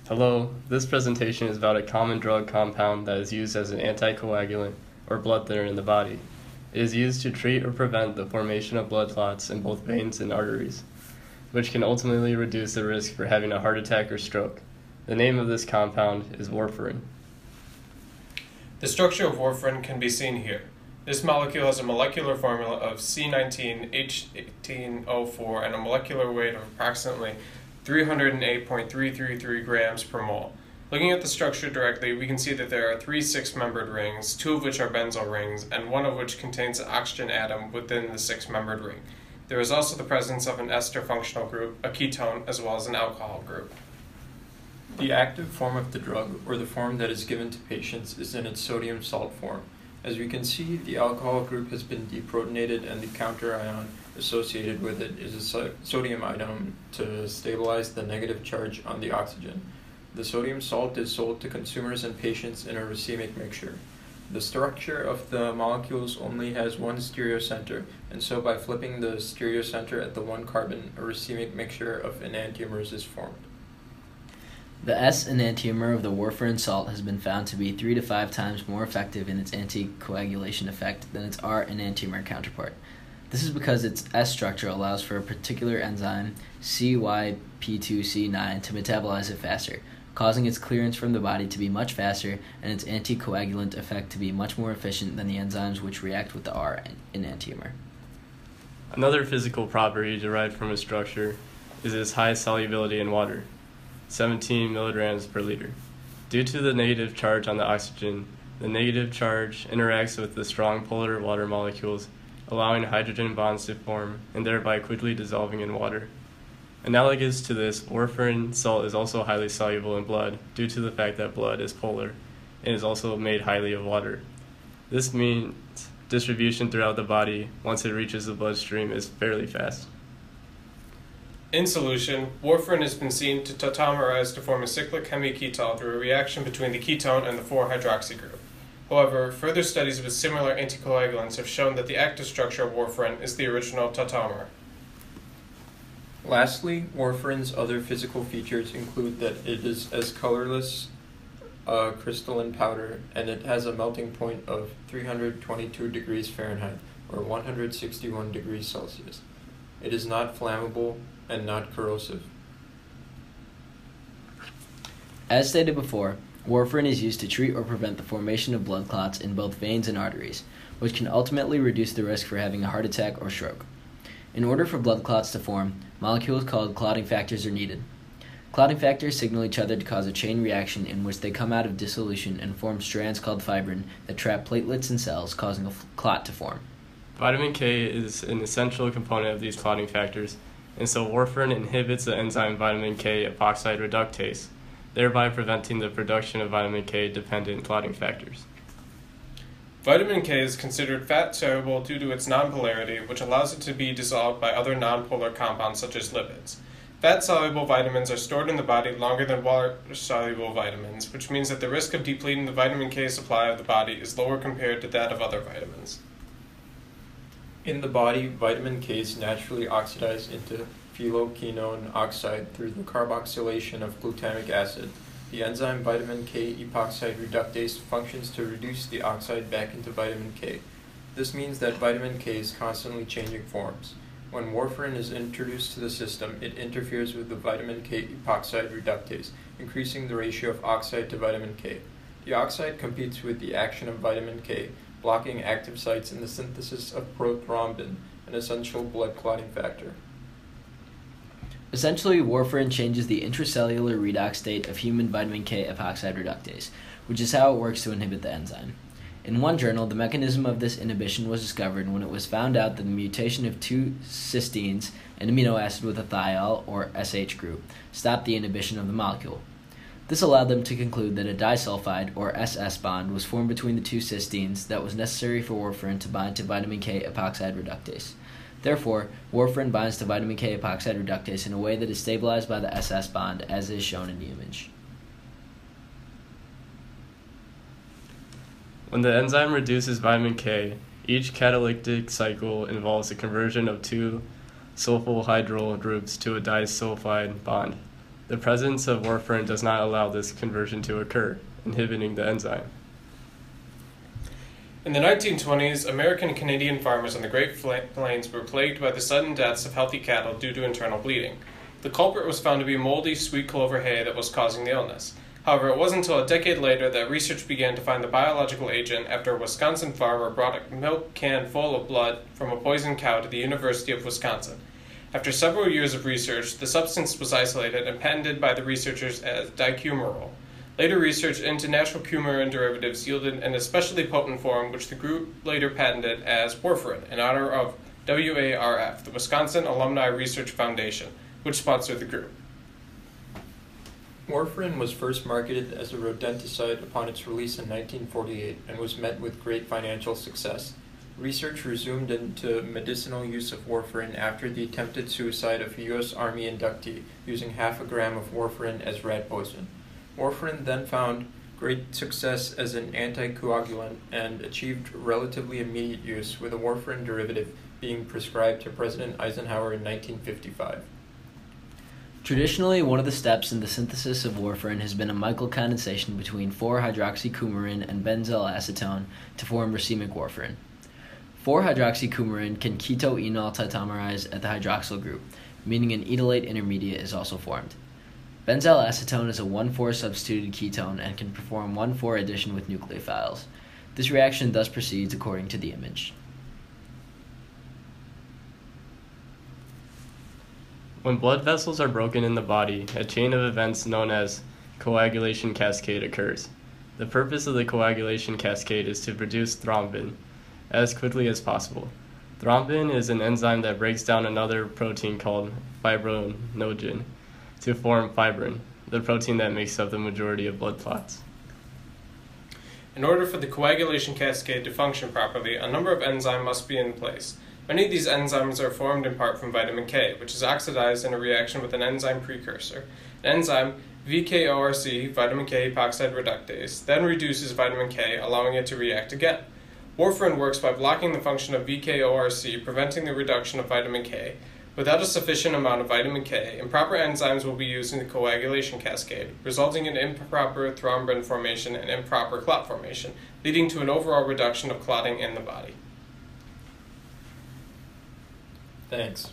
Hello, this presentation is about a common drug compound that is used as an anticoagulant or blood thinner in the body. It is used to treat or prevent the formation of blood clots in both veins and arteries, which can ultimately reduce the risk for having a heart attack or stroke. The name of this compound is warfarin. The structure of warfarin can be seen here. This molecule has a molecular formula of C19H18O4 and a molecular weight of approximately 308.333 grams per mole. Looking at the structure directly, we can see that there are three six-membered rings, two of which are benzyl rings, and one of which contains an oxygen atom within the six-membered ring. There is also the presence of an ester functional group, a ketone, as well as an alcohol group. The active form of the drug, or the form that is given to patients, is in its sodium salt form. As we can see, the alcohol group has been deprotonated and the counter ion associated with it is a sodium ion to stabilize the negative charge on the oxygen. The sodium salt is sold to consumers and patients in a racemic mixture. The structure of the molecules only has one stereocenter, and so by flipping the stereocenter at the one carbon, a racemic mixture of enantiomers is formed. The S enantiomer of the warfarin salt has been found to be 3 to 5 times more effective in its anticoagulation effect than its R enantiomer counterpart. This is because its S structure allows for a particular enzyme, CYP2C9, to metabolize it faster, causing its clearance from the body to be much faster and its anticoagulant effect to be much more efficient than the enzymes which react with the R enantiomer. Another physical property derived from its structure is its high solubility in water, 17 milligrams per liter. Due to the negative charge on the oxygen, the negative charge interacts with the strong polar water molecules, allowing hydrogen bonds to form and thereby quickly dissolving in water. Analogous to this, warfarin salt is also highly soluble in blood due to the fact that blood is polar and is also made highly of water. This means distribution throughout the body once it reaches the bloodstream is fairly fast. In solution, warfarin has been seen to tautomerize to form a cyclic hemiketal through a reaction between the ketone and the 4-hydroxy group. However, further studies with similar anticoagulants have shown that the active structure of warfarin is the original tautomer. Lastly, warfarin's other physical features include that it is as colorless a crystalline powder, and it has a melting point of 322 degrees Fahrenheit, or 161 degrees Celsius. It is not flammable and not corrosive. As stated before, warfarin is used to treat or prevent the formation of blood clots in both veins and arteries, which can ultimately reduce the risk for having a heart attack or stroke. In order for blood clots to form, molecules called clotting factors are needed. Clotting factors signal each other to cause a chain reaction in which they come out of dissolution and form strands called fibrin that trap platelets in cells, causing a clot to form. Vitamin K is an essential component of these clotting factors, and so warfarin inhibits the enzyme vitamin K epoxide reductase, thereby preventing the production of vitamin K-dependent clotting factors. Vitamin K is considered fat-soluble due to its nonpolarity, which allows it to be dissolved by other nonpolar compounds such as lipids. Fat-soluble vitamins are stored in the body longer than water-soluble vitamins, which means that the risk of depleting the vitamin K supply of the body is lower compared to that of other vitamins. In the body, vitamin K is naturally oxidized into phyloquinone oxide through the carboxylation of glutamic acid. The enzyme vitamin K epoxide reductase functions to reduce the oxide back into vitamin K. This means that vitamin K is constantly changing forms. When warfarin is introduced to the system, it interferes with the vitamin K epoxide reductase, increasing the ratio of oxide to vitamin K. The oxide competes with the action of vitamin K, blocking active sites in the synthesis of prothrombin, an essential blood clotting factor. Essentially, warfarin changes the intracellular redox state of human vitamin K epoxide reductase, which is how it works to inhibit the enzyme. In one journal, the mechanism of this inhibition was discovered when it was found out that the mutation of two cysteines, an amino acid with a thiol, or SH group, stopped the inhibition of the molecule. This allowed them to conclude that a disulfide, or SS bond, was formed between the two cysteines that was necessary for warfarin to bind to vitamin K epoxide reductase. Therefore, warfarin binds to vitamin K epoxide reductase in a way that is stabilized by the SS bond, as is shown in the image. When the enzyme reduces vitamin K, each catalytic cycle involves the conversion of two sulfohydryl groups to a disulfide bond. The presence of warfarin does not allow this conversion to occur, inhibiting the enzyme. In the 1920s, American and Canadian farmers on the Great Plains were plagued by the sudden deaths of healthy cattle due to internal bleeding. The culprit was found to be moldy sweet clover hay that was causing the illness. However, it wasn't until a decade later that research began to find the biological agent after a Wisconsin farmer brought a milk can full of blood from a poisoned cow to the University of Wisconsin. After several years of research, the substance was isolated and patented by the researchers as dicumarol. Later research into natural coumarin derivatives yielded an especially potent form which the group later patented as Warfarin in honor of WARF, the Wisconsin Alumni Research Foundation, which sponsored the group. Warfarin was first marketed as a rodenticide upon its release in 1948 and was met with great financial success. Research resumed into medicinal use of warfarin after the attempted suicide of a U.S. Army inductee using half a gram of warfarin as rat poison. Warfarin then found great success as an anticoagulant and achieved relatively immediate use, with a warfarin derivative being prescribed to President Eisenhower in 1955. Traditionally, one of the steps in the synthesis of warfarin has been a Michael condensation between 4-hydroxycoumarin and benzyl acetone to form racemic warfarin. 4-hydroxycoumarin can keto-enol tautomerize at the hydroxyl group, meaning an enolate intermediate is also formed. Benzyl acetone is a 1,4 substituted ketone and can perform 1,4 addition with nucleophiles. This reaction thus proceeds according to the image. When blood vessels are broken in the body, a chain of events known as coagulation cascade occurs. The purpose of the coagulation cascade is to produce thrombin as quickly as possible. Thrombin is an enzyme that breaks down another protein called fibrinogen to form fibrin, the protein that makes up the majority of blood clots. In order for the coagulation cascade to function properly, a number of enzymes must be in place. Many of these enzymes are formed in part from vitamin K, which is oxidized in a reaction with an enzyme precursor. An enzyme, VKORC, vitamin K epoxide reductase, then reduces vitamin K, allowing it to react again. Warfarin works by blocking the function of VKORC, preventing the reduction of vitamin K. Without a sufficient amount of vitamin K, improper enzymes will be used in the coagulation cascade, resulting in improper thrombin formation and improper clot formation, leading to an overall reduction of clotting in the body. Thanks.